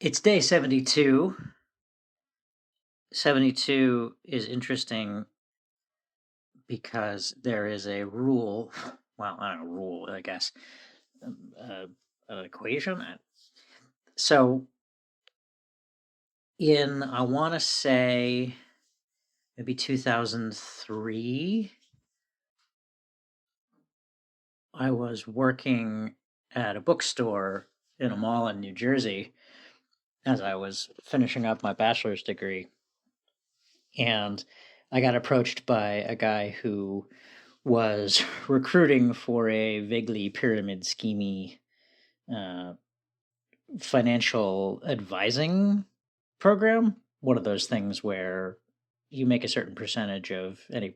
It's day 72. 72 is interesting because there is a rule. Well, not a rule, I guess. Uh, an equation. So, I want to say maybe 2003, I was working at a bookstore in a mall in New Jersey as I was finishing up my bachelor's degree. And I got approached by a guy who was recruiting for a vaguely pyramid schemy uh, financial advising program. One of those things where you make a certain percentage of any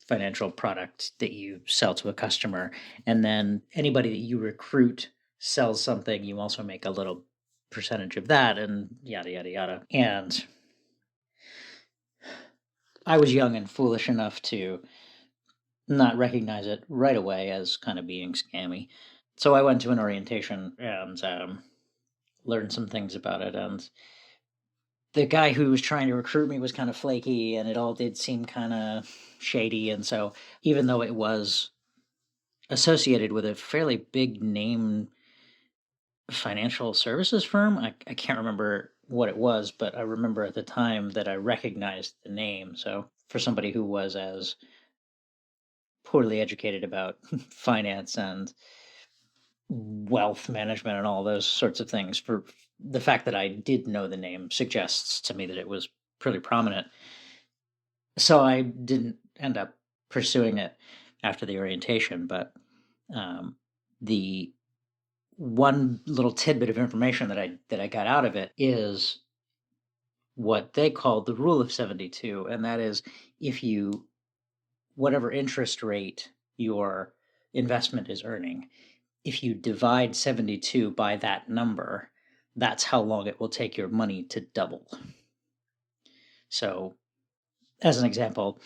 financial product that you sell to a customer, and then anybody that you recruit sells something, you also make a little percentage of that, and yada yada yada. And I was young and foolish enough to not recognize it right away as kind of being scammy. So I went to an orientation and learned some things about it. And the guy who was trying to recruit me was kind of flaky, and it all did seem kind of shady. And so, even though it was associated with a fairly big name financial services firm, I can't remember what it was, but I remember at the time that I recognized the name. So, for somebody who was as poorly educated about finance and wealth management and all those sorts of things, for the fact that I did know the name suggests to me that it was pretty prominent. So I didn't end up pursuing it after the orientation, but the one little tidbit of information that I got out of it is what they called the rule of 72, and that is, if you whatever interest rate your investment is earning, if you divide 72 by that number, that's how long it will take your money to double. So, as an example,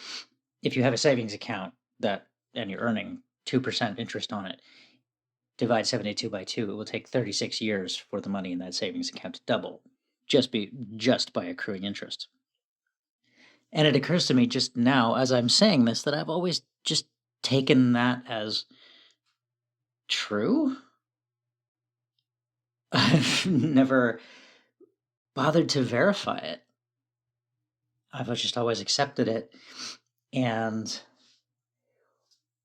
if you have a savings account and you're earning 2% interest on it, divide 72 by 2, it will take 36 years for the money in that savings account to double, just by accruing interest. And it occurs to me just now as I'm saying this that I've always just taken that as true. I've never bothered to verify it. I've just always accepted it. And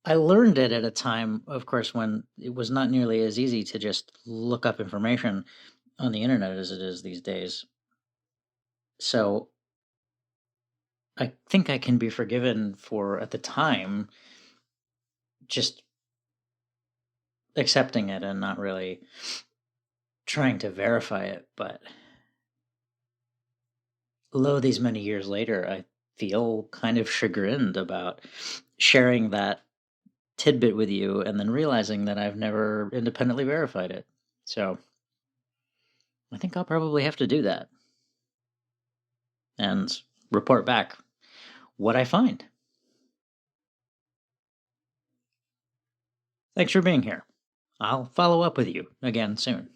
I learned it at a time, of course, when it was not nearly as easy to just look up information on the internet as it is these days. So I think I can be forgiven for, at the time, just accepting it and not really trying to verify it. But lo, these many years later, I feel kind of chagrined about sharing that tidbit with you and then realizing that I've never independently verified it. So I think I'll probably have to do that and report back what I find. Thanks for being here. I'll follow up with you again soon.